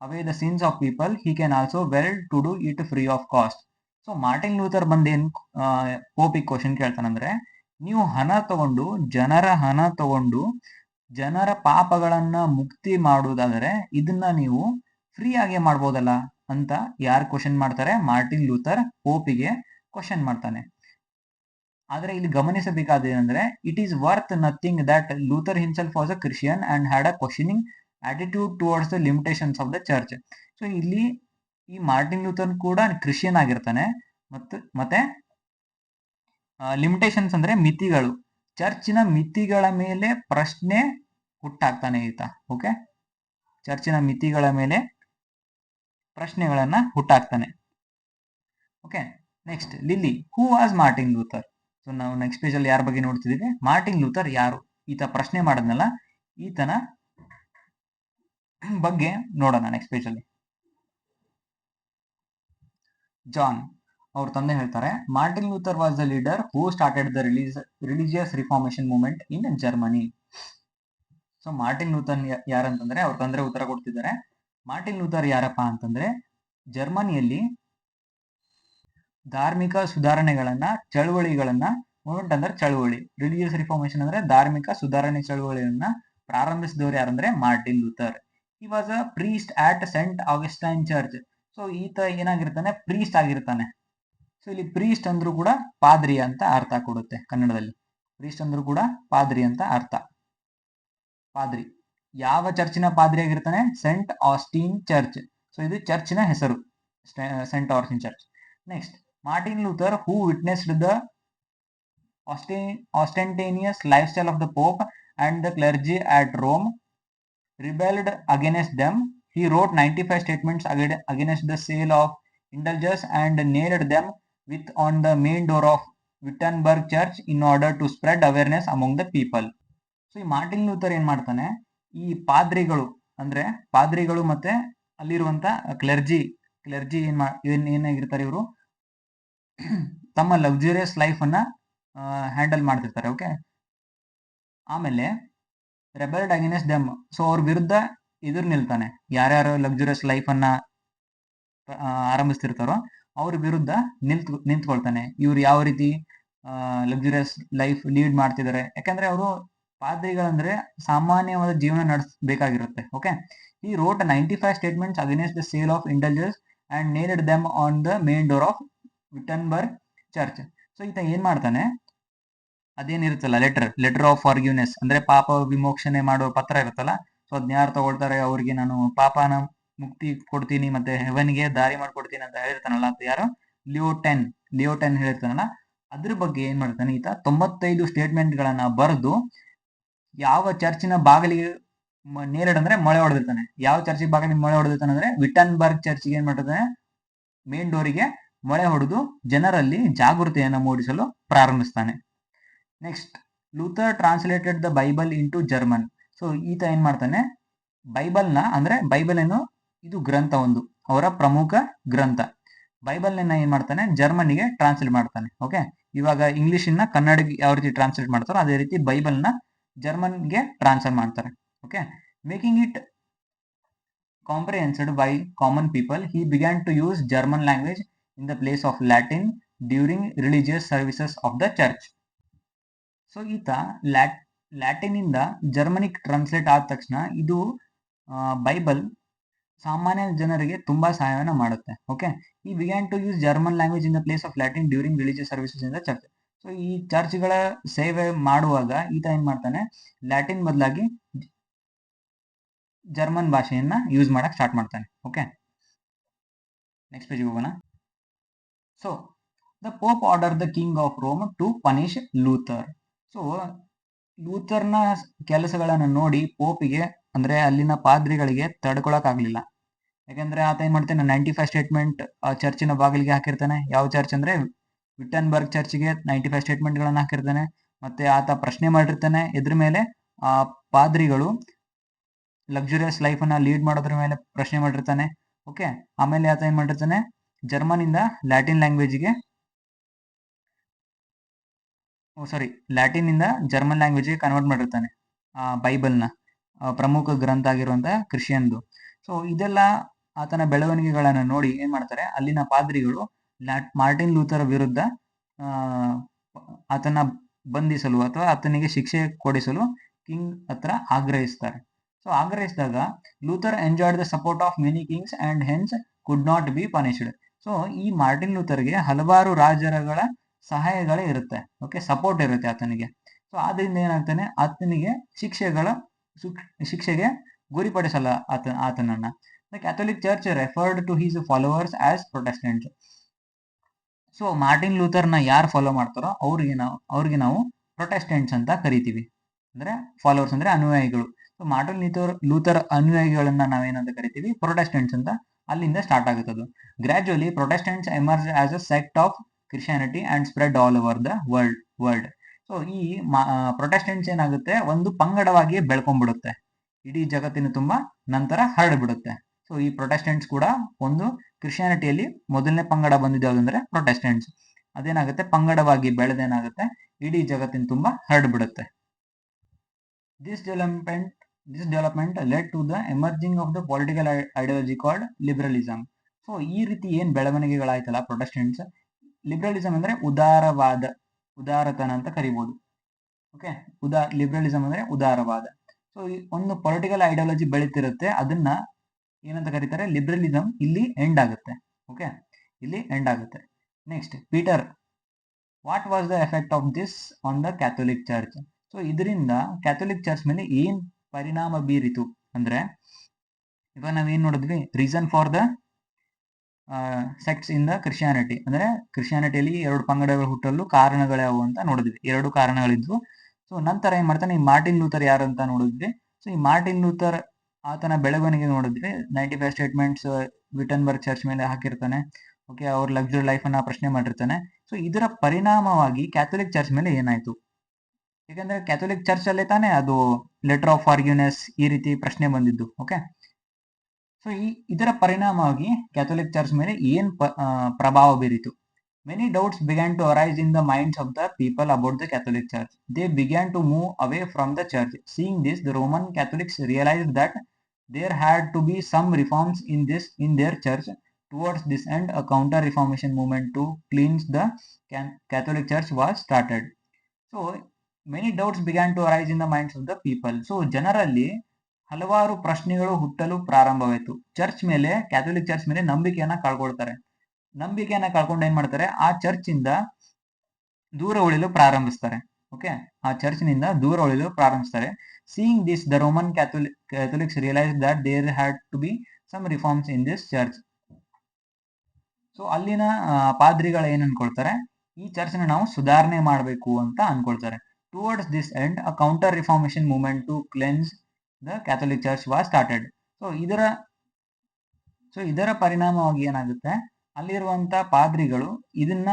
away the sins of people, he can also well to do it free of cost. So Martin Luther ಬಂದೇನ್ ಪೋಪಿಗೆ question ಕೇಳ್ತಾನಂದ್ರೆ, ನೀವು ಹಣ ತಗೊಂಡು, ಜನರ ಹಣ ತಗೊಂಡು ಜನರ ಪಾಪಗಳನ್ನ ಮುಕ್ತಿ ಮಾಡುವುದಾದರೆ ಇದನ್ನ ನೀವು ಫ್ರೀ ಆಗಿ ಮಾಡ್ಬೋದಲ್ಲ ಅಂತ ಯಾರು ಕ್ವಶನ್ ಮಾಡ್ತಾರೆ, ಮಾರ್ಟಿನ್ ಲೂಥರ್ ಪೋಪಿಗೆ ಕ್ವಶನ್ ಮಾಡ್ತಾನೆ. ಆದ್ರೆ ಇಲ್ಲಿ ಗಮನಿಸಬೇಕಾದೇನೆಂದ್ರೆ, it is worth nothing that Luther himself was a Christian and had a questioning attitude towards the limitations of the church. So ಇಲ್ಲಿ ಈ ಮಾರ್ಟಿನ್ ಲೂಥರ್ ಕೂಡ ಕ್ರಿಶ್ಚಿಯನ್ ಆಗಿರ್ತಾನೆ, ಮತ್ತೆ ಲಿಮಿಟೇಷನ್ಸ್ ಅಂದ್ರೆ ಮಿತಿಗಳು, ಚರ್ಚಿನ ಮಿತಿಗಳ ಮೇಲೆ ಪ್ರಶ್ನೆ ಹುಟ್ಟಾಕ್ತಾನೆ ಈತ. ಓಕೆ, ಚರ್ಚಿನ ಮಿತಿಗಳ ಮೇಲೆ ಪ್ರಶ್ನೆಗಳನ್ನ ಹುಟ್ಟಾಕ್ತಾನೆ. Okay, next Lily, who was Martin Luther. So ನಾವು ನೆಕ್ಸ್ಟ್ ಪೇಜ್ ಅಲ್ಲಿ ಯಾರ ಬಗ್ಗೆ ನೋಡ್ತಿದೀವಿ, ಮಾರ್ಟಿನ್ ಲೂಥರ್ ಯಾರು, ಈತ ಪ್ರಶ್ನೆ ಮಾಡದ್ನಲ್ಲ, ಈತನ ಬಗ್ಗೆ ನೋಡೋಣ ನೆಕ್ಸ್ಟ್ ಪೇಜ್ ಅಲ್ಲಿ. ಜಾನ್, ಅವ್ರ ತಂದೆ ಹೇಳ್ತಾರೆ, Martin Luther was the leader who started the religious reformation movement in Germany. So Martin Luther ಯಾರಂತಂದ್ರೆ ಅವ್ರ ತಂದೆ ಉತ್ತರ ಕೊಡ್ತಿದ್ದಾರೆ. ಮಾರ್ಟಿನ್ ಲೂಥರ್ ಯಾರಪ್ಪ ಅಂತಂದ್ರೆ ಜರ್ಮನಿಯಲ್ಲಿ ಧಾರ್ಮಿಕ ಸುಧಾರಣೆಗಳನ್ನ ಚಳುವಳಿಗಳನ್ನ, ಮೂವ್ಮೆಂಟ್ ಅಂದ್ರೆ ಚಳುವಳಿ, ರಿಲಿಜಿಯಸ್ ರಿಫಾರ್ಮೇಶನ್ ಅಂದ್ರೆ ಧಾರ್ಮಿಕ ಸುಧಾರಣೆ ಚಳುವಳಿಯನ್ನ ಪ್ರಾರಂಭಿಸಿದವರು ಯಾರಂದ್ರೆ Martin Luther. He was a priest at Saint Augustine church. So ಈತ ಏನಾಗಿರ್ತಾನೆ, ಪ್ರೀಸ್ಟ್ ಆಗಿರ್ತಾನೆ. ಸೊ ಇಲ್ಲಿ ಪ್ರೀಸ್ಟ್ ಅಂದ್ರೂ ಕೂಡ ಪಾದ್ರಿ ಅಂತ ಅರ್ಥ ಕೊಡುತ್ತೆ ಕನ್ನಡದಲ್ಲಿ. ಪ್ರೀಸ್ಟ್ ಅಂದ್ರೂ ಕೂಡ ಪಾದ್ರಿ ಅಂತ ಅರ್ಥ. ಪಾದ್ರಿ ಯಾವ ಚರ್ಚಿನ ಪಾದ್ರಿ ಆಗಿರ್ತಾನೆ? Scent Austin church. ಸೊ ಇದು ಚರ್ಚಿನ ಹೆಸರು, Saint Austin church. Next, Martin Luther who witnessed the ostentatious lifestyle of the Pope and the clergy at Rome, rebelled against them. He wrote 95 statements against the sale of indulgences and nailed them on the main door of Wittenberg Church in order to spread awareness among the people. So ಈ Martin Luther ಏನ್ ಮಾಡ್ತಾನೆ, ಈ ಪಾದ್ರಿಗಳು ಮತ್ತೆ ಅಲ್ಲಿರುವಂತ clergy ಏನಾಗಿರ್ತಾರೆ, ಇವರು ತಮ್ಮ luxurious life ಅನ್ನ handle ಮಾಡ್ತಿರ್ತಾರೆ. ಓಕೆ, ಆಮೇಲೆ ರೆಬೆಲ್ಡ್ ಅಗೇನ್ಸ್ಟ್ ದೆಮ್. ಸೊ ಅವ್ರ ವಿರುದ್ಧ ಎದುರು ನಿಲ್ತಾನೆ. ಯಾರ್ಯಾರು ಲಕ್ಸುರಿಯಸ್ ಲೈಫ್ ಅನ್ನ ಆರಂಭಿಸ್ತಿರ್ತಾರೋ ಅವ್ರ ವಿರುದ್ಧ ನಿಂತ್ಕೊಳ್ತಾನೆ. ಇವ್ರು ಯಾವ ರೀತಿ ಲಕ್ಸುರಿಯಸ್ ಲೈಫ್ ಲೀಡ್ ಮಾಡ್ತಿದ್ದಾರೆ, ಯಾಕಂದ್ರೆ ಅವರು ಪಾದ್ರಿಗಳಂದ್ರೆ ಸಾಮಾನ್ಯವಾದ ಜೀವನ ನಡೆಸಬೇಕಾಗಿರುತ್ತೆ. ಓಕೆ, ಈ wrote 95 statements against the sale of indulgence and nailed them on the main door of Wittenberg church. So ಈತ ಏನ್ ಮಾಡ್ತಾನೆ, ಅದೇನಿರುತ್ತಲ್ಲ ಲೆಟರ್ ಆಫ್ ಫಾರ್ಗಿವ್ನೆಸ್, ಅಂದ್ರೆ ಪಾಪ ವಿಮೋಚನೆ ಮಾಡುವ ಪತ್ರ ಇರುತ್ತಲ್ಲ. ಸೊ ಅದನ್ನ ಯಾರು ತಗೊಳ್ತಾರೆ, ಅವ್ರಿಗೆ ನಾನು ಪಾಪನ ಮುಕ್ತಿ ಕೊಡ್ತೀನಿ ಮತ್ತೆ ಹೆವನ್ಗೆ ದಾರಿ ಮಾಡ್ಕೊಡ್ತೀನಿ ಅಂತ ಹೇಳಿರ್ತಾನಲ್ಲ, ಅಂತ ಯಾರು? ಲಿಯೋಟೆನ್ ಹೇಳಿರ್ತಾನಲ್ಲ. ಅದ್ರ ಬಗ್ಗೆ ಏನ್ ಮಾಡ್ತಾನೆ ಈತ 95 ಸ್ಟೇಟ್ಮೆಂಟ್ ಗಳನ್ನ ಬರೆದು ಯಾವ ಚರ್ಚಿನ ಬಾಗಿಲಿಗೆ ನೇರಡ್ ಅಂದ್ರೆ ಮೊಳೆ ಹೊಡೆದಿರ್ತಾನೆ. ಯಾವ ಚರ್ಚಿಗೆ ಬಾಗಿಲಿಗೆ ಮೊಳೆ ಹೊಡೆದಿರ್ತಾನೆ ಅಂದ್ರೆ ವಿಟನ್ಬರ್ಗ್ ಚರ್ಚಿಗೆ ಏನ್ ಮಾಡ್ತಾನೆ, ಮೇನ್ ಡೋರಿಗೆ ಮೊಳೆ ಹೊಡೆದು ಜನರಲ್ಲಿ ಜಾಗೃತಿಯನ್ನು ಮೂಡಿಸಲು ಪ್ರಾರಂಭಿಸ್ತಾನೆ. Next, Luther translated the Bible into German. So ಈತ ಏನ್ ಮಾಡ್ತಾನೆ, ಬೈಬಲ್ನ ಅಂದ್ರೆ ಬೈಬಲ್ ಏನು, ಇದು ಗ್ರಂಥ, ಒಂದು ಅವರ ಪ್ರಮುಖ ಗ್ರಂಥ. ಬೈಬಲ್ನ ಏನ್ ಮಾಡ್ತಾನೆ, ಜರ್ಮನಿಗೆ ಟ್ರಾನ್ಸ್ಲೇಟ್ ಮಾಡ್ತಾನೆ. ಓಕೆ, ಇವಾಗ ಇಂಗ್ಲಿಷ್ ಕನ್ನಡಕ್ಕೆ ಯಾವ ರೀತಿ ಟ್ರಾನ್ಸ್ಲೇಟ್ ಮಾಡ್ತಾರೋ ಅದೇ ರೀತಿ ಬೈಬಲ್ನ ಜರ್ಮನ್ಗೆ ಟ್ರಾನ್ಸ್ಫರ್ ಮಾಡ್ತಾರೆ. Okay, making it comprehended by common people, he began to use German language in the place of Latin during religious services of the church. So ಈತ ಲ್ಯಾಟಿನ್ ಇಂದ ಜರ್ಮನಿಗೆ ಟ್ರಾನ್ಸ್ಲೇಟ್ ಆದ ತಕ್ಷಣ ಇದು ಬೈಬಲ್ ಸಾಮಾನ್ಯ ಜನರಿಗೆ ತುಂಬಾ ಸಹಾಯನ ಮಾಡುತ್ತೆ. ಓಕೆ, ಈ began to use German language in the place of Latin during religious services in the church. So ಈ ಚರ್ಚ್ಗಳ ಸೇವೆ ಮಾಡುವಾಗ ಈತ ಏನ್ ಮಾಡ್ತಾನೆ, ಲ್ಯಾಟಿನ್ ಬದಲಾಗಿ ಜರ್ಮನ್ ಭಾಷೆಯನ್ನ ಯೂಸ್ ಮಾಡಕ್ ಸ್ಟಾರ್ಟ್ ಮಾಡ್ತಾನೆ. ಓಕೆ, ನೆಕ್ಸ್ಟ್ ಪೇಜ್ ಹೋಗೋಣ. So the Pope order the king of Rome to punish Luther. So ಲೂಥರ್ನ ಕೆಲಸಗಳನ್ನ ನೋಡಿ ಪೋಪಿಗೆ ಅಂದ್ರೆ ಅಲ್ಲಿನ ಪಾದ್ರಿಗಳಿಗೆ ತಡ್ಕೊಳಕ್ ಆಗ್ಲಿಲ್ಲ. ಯಾಕಂದ್ರೆ ಆತ ಏನ್ ಮಾಡ್ತಾನೆ, 95 ಸ್ಟೇಟ್ಮೆಂಟ್ ಚರ್ಚಿನ ಬಾಗಿಲಿಗೆ ಹಾಕಿರ್ತಾನೆ. ಯಾವ ಚರ್ಚ್ ಅಂದ್ರೆ ವಿಟನ್ಬರ್ಗ್ ಚರ್ಚ್ಗೆ 95 ಸ್ಟೇಟ್ಮೆಂಟ್ ಗಳನ್ನ ಹಾಕಿರ್ತಾನೆ. ಮತ್ತೆ ಆತ ಪ್ರಶ್ನೆ ಮಾಡಿರ್ತಾನೆ, ಇದ್ರ ಮೇಲೆ ಆ ಪಾದ್ರಿಗಳು ಲಕ್ಸುರಿಯಸ್ ಲೈಫ್ ಅನ್ನ ಲೀಡ್ ಮಾಡೋದ್ರ ಮೇಲೆ ಪ್ರಶ್ನೆ ಮಾಡಿರ್ತಾನೆ. ಓಕೆ, ಆಮೇಲೆ ಆತ ಏನ್ ಮಾಡಿರ್ತಾನೆ, ಜರ್ಮನ್ ಇಂದ ಲ್ಯಾಟಿನ್ ಜರ್ಮನ್ ಲ್ಯಾಂಗ್ವೇಜ್ಗೆ ಕನ್ವರ್ಟ್ ಮಾಡಿರ್ತಾನೆ ಬೈಬಲ್ನ, ಪ್ರಮುಖ ಗ್ರಂಥ ಆಗಿರುವಂತಹ ಕ್ರಿಶ್ಚಿಯನ್ದು. ಸೊ ಇದೆಲ್ಲ ಆತನ ಬೆಳವಣಿಗೆಗಳನ್ನ ನೋಡಿ ಏನ್ ಮಾಡ್ತಾರೆ, ಅಲ್ಲಿನ ಪಾದ್ರಿಗಳು ಮಾರ್ಟಿನ್ ಲೂಥರ್ ವಿರುದ್ಧ ಆತನ ಬಂಧಿಸಲು ಅಥವಾ ಆತನಿಗೆ ಶಿಕ್ಷೆ ಕೊಡಿಸಲು ಕಿಂಗ್ ಹತ್ರ ಆಗ್ರಹಿಸ್ತಾರೆ. ಸೊ ಆಗ್ರಹಿಸಿದಾಗ Luther enjoyed the support of many kings and hence could not be punished. So ಈ ಮಾರ್ಟಿನ್ ಲೂಥರ್ಗೆ ಹಲವಾರು ರಾಜರುಗಳ ಸಹಾಯಗಳೇ ಇರುತ್ತೆ. ಓಕೆ, ಸಪೋರ್ಟ್ ಇರುತ್ತೆ ಆತನಿಗೆ. ಸೊ ಆದ್ರಿಂದ ಏನಾಗ್ತಾನೆ, ಆತನಿಗೆ ಶಿಕ್ಷೆಗೆ ಗುರಿಪಡಿಸಲ್ಲ ಆತನನ್ನ. The Catholic church referred to his followers as Protestants. So Martin ಲೂಥರ್ನ ಯಾರು ಫಾಲೋ ಮಾಡ್ತಾರೋ ಅವ್ರಿಗೆ ನಾವು ಪ್ರೊಟೆಸ್ಟೆಂಟ್ಸ್ ಅಂತ ಕರಿತೀವಿ. ಅಂದ್ರೆ ಫಾಲೋವರ್ಸ್ ಅಂದ್ರೆ ಅನುಯಾಯಿಗಳು. ಸೊ ಮಾರ್ಟಿನ್ ಲೂಥರ್ ಅನುಯಾಯಿಗಳನ್ನ ನಾವೇನಂತ ಕರಿತೀವಿ, ಪ್ರೊಟೆಸ್ಟೆಂಟ್ಸ್ ಅಂತ. ಅಲ್ಲಿಂದ ಸ್ಟಾರ್ಟ್ ಆಗುತ್ತದು. Gradually Protestants emerge as a sect of Christianity and spread all over the world. So ಈ ಪ್ರೊಟೆಸ್ಟೆಂಟ್ಸ್ ಏನಾಗುತ್ತೆ, ಒಂದು ಪಂಗಡವಾಗಿ ಬೆಳ್ಕೊಂಡ್ಬಿಡುತ್ತೆ, ಇಡೀ ಜಗತ್ತಿನ ತುಂಬಾ ನಂತರ ಹರಡ್ಬಿಡುತ್ತೆ. ಸೊ ಈ ಪ್ರೊಟೆಸ್ಟೆಂಟ್ಸ್ ಕೂಡ ಒಂದು ಕ್ರಿಶ್ಚಿಯಾನಿಟಿಯಲ್ಲಿ ಮೊದಲನೇ ಪಂಗಡ ಬಂದಿದ್ದು ಯಾವ್ದಂದ್ರೆ ಪ್ರೊಟೆಸ್ಟೆಂಟ್ಸ್. ಅದೇನಾಗುತ್ತೆ, ಪಂಗಡವಾಗಿ ಬೆಳೆದೇನಾಗುತ್ತೆ, ಇಡೀ ಜಗತ್ತಿನ ತುಂಬಾ ಹರಡ್ಬಿಡುತ್ತೆ. This development led to the emerging of the political ideology called liberalism. So ಈ ರೀತಿ ಏನ್ ಬೆಳವಣಿಗೆಗಳಾಯ್ತಲ್ಲ ಪ್ರೊಟೆಸ್ಟೆಂಟ್ಸ್, ಲಿಬರಲಿಸಮ್ ಅಂದ್ರೆ ಉದಾರತನ ಅಂತ ಕರಿಬಹುದು. ಓಕೆ, ಲಿಬರಲಿಸಮ್ ಅಂದ್ರೆ ಉದಾರವಾದ. ಸೊ ಒಂದು ಪೊಲಿಟಿಕಲ್ ಐಡಿಯಾಲಜಿ ಬೆಳೀತಿರುತ್ತೆ, ಅದನ್ನ ಏನಂತ ಕರೀತಾರೆ, ಲಿಬರಲಿಸಮ್. ಇಲ್ಲಿ ಎಂಡ್ ಆಗುತ್ತೆ. ಓಕೆ, ಇಲ್ಲಿ ಎಂಡ್ ಆಗುತ್ತೆ. Next, Peter, what was the effect of this on the Catholic church? So ಇದರಿಂದ ಕ್ಯಾಥೋಲಿಕ್ ಚರ್ಚ್ ಮೇಲೆ ಏನ್ ಪರಿಣಾಮ ಬೀರಿತು ಅಂದ್ರೆ, ಇವಾಗ ನಾವೇನ್ ನೋಡಿದ್ವಿ, reason for the sects in the Christianity, ಅಂದ್ರೆ ಕ್ರಿಶ್ಚಿಯಾನಿಟಿಯಲ್ಲಿ 2 ಪಂಗಡಗಳು ಹುಟ್ಟಲು ಕಾರಣಗಳ್ಯಾವು ಅಂತ ನೋಡಿದ್ವಿ. 2 ಕಾರಣಗಳಿದ್ವು. ಸೊ ನಂತರ ಏನ್ ಮಾಡ್ತಾನೆ, ಈ ಮಾರ್ಟಿನ್ ಲೂಥರ್ ಯಾರು ಅಂತ ನೋಡಿದ್ವಿ. ಸೊ ಈ ಮಾರ್ಟಿನ್ ಲೂಥರ್ ಆತನ ಬೆಳವಣಿಗೆ ನೋಡಿದ್ವಿ. 95 ಸ್ಟೇಟ್ಮೆಂಟ್ಸ್ ವಿಟನ್ಬರ್ಗ್ ಚರ್ಚ್ ಮೇಲೆ ಹಾಕಿರ್ತಾನೆ. ಓಕೆ, ಅವ್ರ ಲಕ್ಸುರಿ ಲೈಫ್ ಅನ್ನ ಪ್ರಶ್ನೆ ಮಾಡಿರ್ತಾನೆ. ಸೊ ಇದರ ಪರಿಣಾಮವಾಗಿ ಕ್ಯಾಥೋಲಿಕ್ ಚರ್ಚ್ ಮೇಲೆ ಏನಾಯ್ತು, ಯಾಕಂದ್ರೆ ಕ್ಯಾಥೋಲಿಕ್ ಚರ್ಚ್ ಅಲ್ಲೇ ತಾನೇ ಅದು ಲೆಟರ್ ಆಫ್ ಫಾರ್ಗಿವ್ನೆಸ್ ಈ ರೀತಿ ಪ್ರಶ್ನೆ ಬಂದಿದ್ದು. ಓಕೆ, ಸೊ ಇದರ ಪರಿಣಾಮವಾಗಿ ಕ್ಯಾಥೋಲಿಕ್ ಚರ್ಚ್ ಮೇಲೆ ಏನ್ ಪ್ರಭಾವ ಬೀರಿತು. Many doubts began to arise in the minds of the people about the Catholic church. They began to move away from the church. Seeing this, the Roman Catholics realised that there had to be some reforms in their church. Towards this end, a counter reformation movement to cleanse the Catholic Church was started. So many doubts began to arise in the minds of the people. So ಜನರಲ್ಲಿ ಹಲವಾರು ಪ್ರಶ್ನೆಗಳು ಹುಟ್ಟಲು ಪ್ರಾರಂಭವಾಯಿತು. Church ಮೇಲೆ, Catholic church ಮೇಲೆ ನಂಬಿಕೆಯನ್ನ ಕಳ್ಕೊಳ್ತಾರೆ. ನಂಬಿಕೆಯನ್ನ ಕಳ್ಕೊಂಡು ಏನ್ ಮಾಡ್ತಾರೆ, ಆ ಚರ್ಚ್ ಇಂದ ದೂರ ಉಳಿಯಲು ಪ್ರಾರಂಭಿಸ್ತಾರೆ. ಓಕೆ, ಆ ಚರ್ಚ್ ನಿಂದ ದೂರ ಉಳಿಯಲು ಪ್ರಾರಂಭಿಸ್ತಾರೆ. Seeing this, the Roman Catholics realized that there had to be some reforms in this church. So ಅಲ್ಲಿನ ಪಾದ್ರಿಗಳು ಏನ್ ಅನ್ಕೊಳ್ತಾರೆ, ಈ ಚರ್ಚ್ ನ ನಾವು ಸುಧಾರಣೆ ಮಾಡಬೇಕು ಅಂತ ಅನ್ಕೊಳ್ತಾರೆ. Towards this end, a counter reformation movement to cleanse the Catholic church was started. So ಇದರ ಪರಿಣಾಮವಾಗಿ ಏನಾಗುತ್ತೆ, ಅಲ್ಲಿರುವಂತ ಪಾದ್ರಿಗಳು ಇದನ್ನ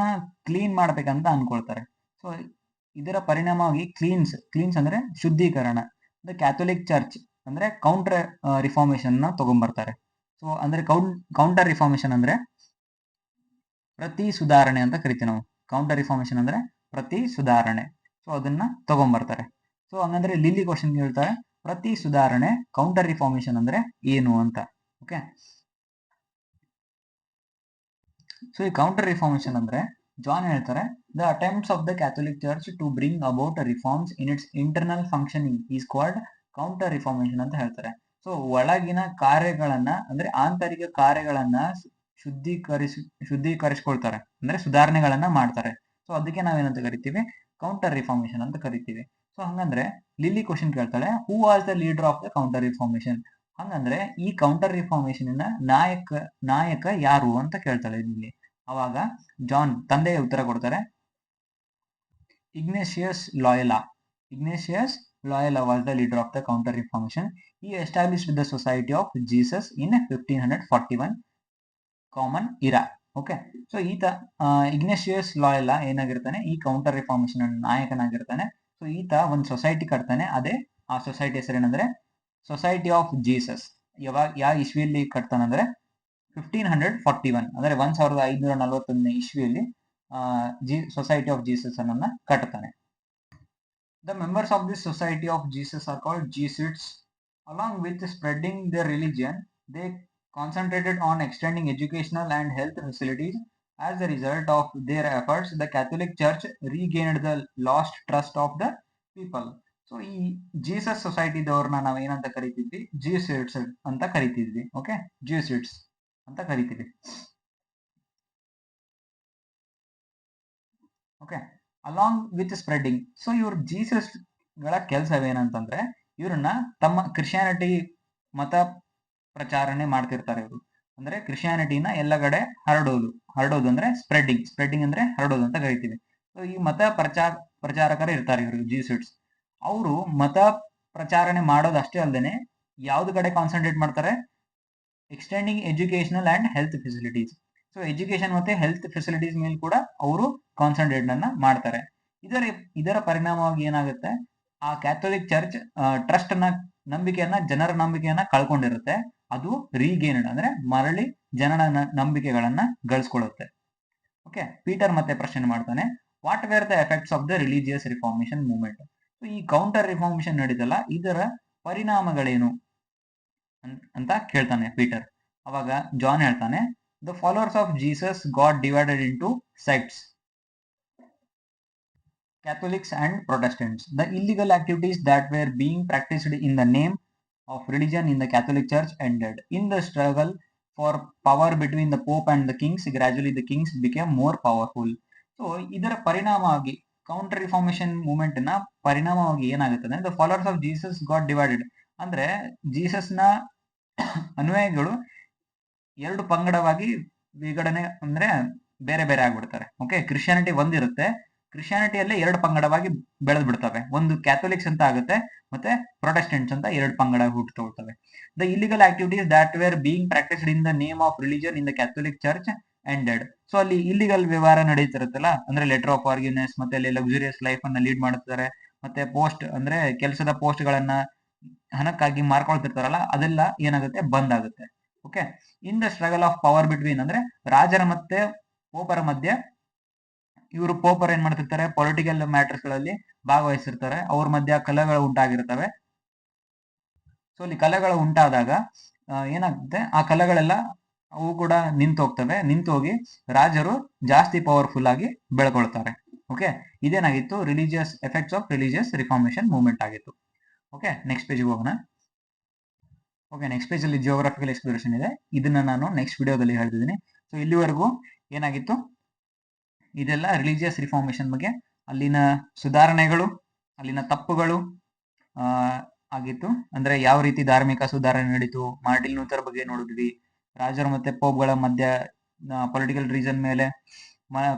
ಕ್ಲೀನ್ ಮಾಡ್ಬೇಕಂತ ಅನ್ಕೊಳ್ತಾರೆ. ಸೊ ಇದರ ಪರಿಣಾಮವಾಗಿ ಕ್ಲೀನ್ಸ್ ಅಂದ್ರೆ ಶುದ್ಧೀಕರಣ, ದ ಕ್ಯಾಥೋಲಿಕ್ ಚರ್ಚ್ ಅಂದ್ರೆ ಕೌಂಟರ್ ರಿಫಾರ್ಮೇಶನ್ ನ ತಗೊಂಡ್ಬರ್ತಾರೆ. ಸೊ ಅಂದ್ರೆ ಕೌಂಟರ್ ರಿಫಾರ್ಮೇಶನ್ ಅಂದ್ರೆ ಪ್ರತಿ ಸುಧಾರಣೆ ಅಂತ ಕರಿತೀವಿ ನಾವು. ಕೌಂಟರ್ ರಿಫಾರ್ಮೇಶನ್ ಅಂದ್ರೆ ಪ್ರತಿ ಸುಧಾರಣೆ. ಸೊ ಅದನ್ನ ತಗೊಂಡ್ಬರ್ತಾರೆ. ಸೊ ಹಂಗಂದ್ರೆ ಲಿಲ್ಲಿ ಕ್ವಶನ್ ಹೇಳ್ತಾರೆ, ಪ್ರತಿ ಸುಧಾರಣೆ ಕೌಂಟರ್ ರಿಫಾರ್ಮೇಶನ್ ಅಂದ್ರೆ ಏನು ಅಂತ. ಓಕೆ, ಸೊ ಈ ಕೌಂಟರ್ ರಿಫಾರ್ಮೇಶನ್ ಅಂದ್ರೆ ಜಾನ್ ಹೇಳ್ತಾರೆ, the attempts of the Catholic church to bring about reforms in its internal functioning is called counter reformation ಅಂತ ಹೇಳ್ತಾರೆ. ಸೊ ಒಳಗಿನ ಕಾರ್ಯಗಳನ್ನ ಅಂದ್ರೆ ಆಂತರಿಕ ಕಾರ್ಯಗಳನ್ನ ಶುದ್ಧೀಕರಿಸ್ಕೊಳ್ತಾರೆ, ಅಂದ್ರೆ ಸುಧಾರಣೆಗಳನ್ನ ಮಾಡ್ತಾರೆ. ಸೊ ಅದಕ್ಕೆ ನಾವೇನಂತ ಕರಿತೀವಿ, ಕೌಂಟರ್ ರಿಫಾರ್ಮೇಶನ್ ಅಂತ ಕರಿತೀವಿ. ಸೊ ಹಂಗಂದ್ರೆ ಲಿಲ್ಲಿ ಕ್ವಶನ್ ಕೇಳ್ತಾಳೆ, who was the leader of the counter reformation? ಹಂಗಂದ್ರೆ ಈ ಕೌಂಟರ್ ರಿಫಾರ್ಮೇಶನ್ ನಾಯಕ ಯಾರು ಅಂತ ಕೇಳ್ತಾಳೆ ಇಲ್ಲಿ. ಅವಾಗ ಜಾನ್ ತಂದೆಯ ಉತ್ತರ ಕೊಡ್ತಾರೆ, Ignatius Loyola was the leader of the counter reformation. He established the Society of Jesus in 1541 common ಇರಾ. ಓಕೆ, ಸೊ ಇಗ್ನೇಷಿಯಸ್ ಲಾಯಲಾ ಏನಾಗಿರ್ತಾನೆ, ಈ ಕೌಂಟರ್ ರಿಫಾರ್ಮೇಶನ್ ನಾಯಕನಾಗಿರ್ತಾನೆ. ಸೊ ಈತ ಒಂದು ಸೊಸೈಟಿ ಕಟ್ತಾನೆ. ಅದೇ ಆ ಸೊಸೈಟಿ ಹೆಸರೇನಂದ್ರೆ ಸೊಸೈಟಿ ಆಫ್ ಜೀಸಸ್. ಯಾವ ಇಸ್ವಿಯಲ್ಲಿ ಕಟ್ತಾನಂದ್ರೆ 1541 ಅಂದ್ರೆ 1541 ಇಸ್ವಿಯಲ್ಲಿ ಸೊಸೈಟಿ ಆಫ್ ಜೀಸಸ್ ಅನ್ನ ಕಟ್ತಾನೆ. The members of this Society of Jesus are called Jesuits. Along with spreading their religion, they concentrated on extending educational and health facilities. As a result of their efforts, the Catholic Church regained the lost trust of the people. So ಈ Jesus ಸೊಸೈಟಿದವ್ರನ್ನ ನಾವು ಏನಂತ ಕರಿತಿದ್ವಿ, ಜಿಯೂಸಿಟ್ಸ್ ಅಂತ ಕರಿತಿದ್ವಿ. Okay, ಜಿಯೂಸಿಟ್ಸ್ ಅಂತ ಕರಿತೀವಿ. Okay, along with spreading. So ಇವ್ರ Jesus ಗಳ ಕೆಲಸವೇನಂತಂದ್ರೆ, ಇವ್ರನ್ನ ತಮ್ಮ ಕ್ರಿಶ್ಚಿಯಾನಿಟಿ ಮತ ಪ್ರಚಾರಣೆ ಮಾಡ್ತಿರ್ತಾರೆ. ಇವರು ಅಂದ್ರೆ ಕ್ರಿಶ್ಚಿಯಾನಿಟಿನ ಎಲ್ಲ ಕಡೆ ಹರಡೋದು ಅಂದ್ರೆ ಸ್ಪ್ರೆಡ್ಡಿಂಗ್ ಅಂದ್ರೆ ಹರಡೋದು ಅಂತ ಕರಿತೀವಿ. ಸೊ ಈ ಮತ ಪ್ರಚಾರಕರು ಇರ್ತಾರೆ ಇವರು ಜಿಯೂಸಿಟ್ಸ್. ಅವರು ಮತ ಪ್ರಚಾರಣೆ ಮಾಡೋದು ಅಷ್ಟೇ ಅಲ್ಲದೆ ಯಾವ್ದು ಕಡೆ ಕಾನ್ಸಂಟ್ರೇಟ್ ಮಾಡ್ತಾರೆ, extending educational and health facilities. So education ಮತ್ತೆ ಹೆಲ್ತ್ ಫೆಸಿಲಿಟೀಸ್ ಮೇಲೆ ಕೂಡ ಅವರು ಕಾನ್ಸಂಟ್ರೇಟ್ ಅನ್ನ ಮಾಡ್ತಾರೆ. ಇದರ ಪರಿಣಾಮವಾಗಿ ಏನಾಗುತ್ತೆ, ಆ ಕ್ಯಾಥೋಲಿಕ್ ಚರ್ಚ್ ಜನರ ನಂಬಿಕೆಯನ್ನ ಕಳ್ಕೊಂಡಿರುತ್ತೆ. ಅದು ರೀಗೇನ್ಡ್ ಅಂದ್ರೆ ಮರಳಿ ಜನನ ನಂಬಿಕೆಗಳನ್ನ ಗಳಿಸ್ಕೊಳ್ಳುತ್ತೆ. ಓಕೆ, ಪೀಟರ್ ಮತ್ತೆ ಪ್ರಶ್ನೆ ಮಾಡ್ತಾನೆ, what were the effects of the religious reformation movement. ಈ ಕೌಂಟರ್ ರಿಫಾರ್ಮೇಶನ್ ನಡೀತಲ್ಲ, ಇದರ ಪರಿಣಾಮಗಳೇನು ಅಂತ ಕೇಳ್ತಾನೆ ಪೀಟರ್. ಅವಾಗ ಜಾನ್ ಹೇಳ್ತಾನೆ, the followers of Jesus got divided into sects, Catholics and Protestants. The illegal activities that were being practiced in the name of religion in the Catholic Church ended. In the struggle for power between the Pope and the kings, gradually the kings became more powerful. So ಇದರ ಪರಿಣಾಮವಾಗಿ counter reformation movement ನ ಪರಿಣಾಮವಾಗಿ ಏನಾಗುತ್ತೆ ಅಂದ್ರೆ, the followers of Jesus got divided ಅಂದ್ರೆ Jesus ನ ಅನುಯಾಯಿಗಳು ಎರಡು ಪಂಗಡವಾಗಿ ವಿಗಡಣೆ ಅಂದ್ರೆ ಬೇರೆ ಬೇರೆ ಆಗ್ಬಿಡ್ತಾರೆ. ಓಕೆ, ಕ್ರಿಶ್ಚಿಯಾನಿಟಿ ಒಂದಿರುತ್ತೆ, ಕ್ರಿಶ್ಚಿಯಾನಿಟಿಯಲ್ಲೇ ಎರಡು ಪಂಗಡವಾಗಿ ಬೆಳೆದ್ ಬಿಡ್ತವೆ. ಒಂದು ಕ್ಯಾಥೋಲಿಕ್ಸ್ ಅಂತ ಆಗುತ್ತೆ, ಮತ್ತೆ ಪ್ರೊಟೆಸ್ಟೆಂಟ್ಸ್ ಅಂತ ಎರಡು ಪಂಗಡ ಹುಟ್ಟುಕೊಳ್ತವೆ. The illegal activities that were being practised in the name of religion in the Catholic church ended. So ಅಲ್ಲಿ ಇಲ್ಲಿಗಲ್ ವ್ಯವಹಾರ ನಡೀತಿರುತ್ತಲ್ಲ, ಅಂದ್ರೆ ಲೆಟರ್ ಆಫ್ ಫಾರ್ಗಿವ್ನೆಸ್, ಮತ್ತೆ ಅಲ್ಲಿ ಲಕ್ಸುರಿಯಸ್ ಲೈಫ್ ಅನ್ನ ಲೀಡ್ ಮಾಡುತ್ತಾರೆ, ಮತ್ತೆ ಪೋಸ್ಟ್ ಅಂದ್ರೆ ಕೆಲಸದ ಪೋಸ್ಟ್ ಗಳನ್ನ ಹಣಕ್ಕಾಗಿ ಮಾರ್ಕೊಳ್ತಿರ್ತಾರಲ್ಲ, ಅದೆಲ್ಲ ಏನಾಗುತ್ತೆ, ಬಂದ್ ಆಗುತ್ತೆ. Okay, in the struggle of power between ಅಂದ್ರೆ ರಾಜರ ಮತ್ತೆ ಪೋಪರ ಮಧ್ಯೆ, ಇವರು ಪೋಪರ್ ಏನ್ ಮಾಡ್ತಿರ್ತಾರೆ, ಪೊಲಿಟಿಕಲ್ ಮ್ಯಾಟರ್ಸ್ ಗಳಲ್ಲಿ ಭಾಗವಹಿಸಿರ್ತಾರೆ, ಅವ್ರ ಮಧ್ಯ ಕಲಹಗಳು ಉಂಟಾಗಿರ್ತವೆ. ಸೊ ಅಲ್ಲಿ ಕಲಹಗಳು ಉಂಟಾದಾಗ ಏನಾಗುತ್ತೆ, ಆ ಕಲಹಗಳೆಲ್ಲ ಅವು ಕೂಡ ನಿಂತೋಗ್ತವೆ. ನಿಂತೋಗಿ ರಾಜರು ಜಾಸ್ತಿ ಪವರ್ಫುಲ್ ಆಗಿ ಬೆಳ್ಕೊಳ್ತಾರೆ. ಓಕೆ, ಇದೇನಾಗಿತ್ತು, religious effects of religious reformation movement ಆಗಿತ್ತು. ಓಕೆ, ನೆಕ್ಸ್ಟ್ ಪೇಜ್ ಹೋಗೋಣ. ಓಕೆ, ನೆಕ್ಸ್ಟ್ ಪೇಜ್ ಅಲ್ಲಿ ಜಿಯೋಗ್ರಫಿಕಲ್ ಎಕ್ಸ್ಪ್ಲೋರೇಷನ್ ಇದೆ. ಇದನ್ನ ನಾನು ನೆಕ್ಸ್ಟ್ ವಿಡಿಯೋದಲ್ಲಿ ಹೇಳ್ತಿದ್ದೀನಿ. ಸೊ ಇಲ್ಲಿವರೆಗೂ ಏನಾಗಿತ್ತು, ಇದೆಲ್ಲ ರಿಲಿಜಿಯಸ್ ರಿಫಾರ್ಮೇಶನ್ ಬಗ್ಗೆ, ಅಲ್ಲಿನ ಸುಧಾರಣೆಗಳು, ಅಲ್ಲಿನ ತಪ್ಪುಗಳು ಆಗಿತ್ತು. ಅಂದ್ರೆ ಯಾವ ರೀತಿ ಧಾರ್ಮಿಕ ಸುಧಾರಣೆ ನಡೀತು, ಮಾರ್ಟಿನ್ ಲೂಥರ್ ಬಗ್ಗೆ ನೋಡಿದ್ವಿ, ರಾಜರು ಮತ್ತೆ ಪೋಪ್ಗಳ ಮಧ್ಯ ಪೊಲಿಟಿಕಲ್ ರೀಸನ್ ಮೇಲೆ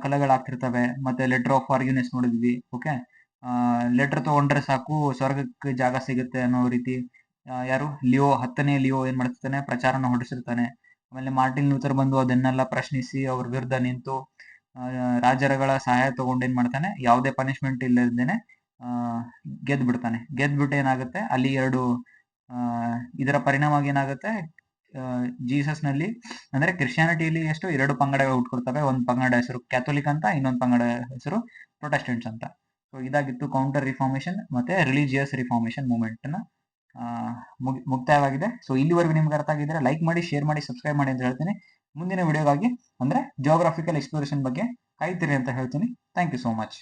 ಕಲಹಗಳಾಗ್ತಿರ್ತವೆ, ಮತ್ತೆ ಲೆಟರ್ ಆಫ್ ಫಾರ್ಗಿವ್ನೆಸ್ ನೋಡಿದ್ವಿ. ಓಕೆ, ಲೆಟರ್ ತಗೊಂಡ್ರೆ ಸಾಕು ಸ್ವರ್ಗಕ್ಕೆ ಜಾಗ ಸಿಗುತ್ತೆ ಅನ್ನೋ ರೀತಿ ಯಾರು ಲಿಯೋ 10ನೇ ಲಿಯೋ ಏನ್ ಮಾಡ್ತಿರ್ತಾನೆ, ಪ್ರಚಾರನ ಹೊರಡಿಸಿರ್ತಾನೆ. ಆಮೇಲೆ ಮಾರ್ಟಿನ್ ಲೂಥರ್ ಬಂದು ಅದನ್ನೆಲ್ಲ ಪ್ರಶ್ನಿಸಿ ಅವ್ರ ವಿರುದ್ಧ ನಿಂತು ರಾಜರುಗಳ ಸಹಾಯ ತಗೊಂಡು ಏನ್ ಮಾಡ್ತಾನೆ, ಯಾವುದೇ ಪನಿಷ್ಮೆಂಟ್ ಇಲ್ಲದೇನೆ ಗೆದ್ಬಿಡ್ತಾನೆ. ಗೆದ್ಬಿಟ್ಟು ಏನಾಗುತ್ತೆ, ಅಲ್ಲಿ ಎರಡು ಇದರ ಪರಿಣಾಮವಾಗಿ ಏನಾಗುತ್ತೆ, ಜೀಸಸ್ ನಲ್ಲಿ ಅಂದ್ರೆ ಕ್ರಿಶ್ಚಿಯಾನಿಟಿಯಲ್ಲಿ ಎಷ್ಟು ಎರಡು ಪಂಗಡಗಳು ಹುಟ್ಕೊಳ್ತವೆ. ಒಂದ್ ಪಂಗಡ ಹೆಸರು ಕ್ಯಾಥೋಲಿಕ್ ಅಂತ, ಇನ್ನೊಂದು ಪಂಗಡ ಹೆಸರು ಪ್ರೊಟೆಸ್ಟೆಂಟ್ಸ್ ಅಂತ. ಸೊ ಇದಾಗಿತ್ತು ಕೌಂಟರ್ ರಿಫಾರ್ಮೇಶನ್ ಮತ್ತೆ ರಿಲಿಜಿಯಸ್ ರಿಫಾರ್ಮೇಶನ್ ಮೂವ್ಮೆಂಟ್ ನ ಮುಕ್ತಾಯವಾಗಿದೆ. ಸೊ ಇಲ್ಲಿವರೆಗೂ ನಿಮ್ಗೆ ಅರ್ಥ ಆಗಿದ್ರೆ ಲೈಕ್ ಮಾಡಿ, ಶೇರ್ ಮಾಡಿ, ಸಬ್ಸ್ಕ್ರೈಬ್ ಮಾಡಿ ಅಂತ ಹೇಳ್ತೀನಿ. ಮುಂದಿನ ವಿಡಿಯೋಗಾಗಿ ಅಂದ್ರೆ ಜಿಯೋಗ್ರಾಫಿಕಲ್ ಎಕ್ಸ್ಪ್ಲೋರೇಷನ್ ಬಗ್ಗೆ ಕಾಯ್ತೀರಿ ಅಂತ ಹೇಳ್ತೀನಿ. Thank you so much.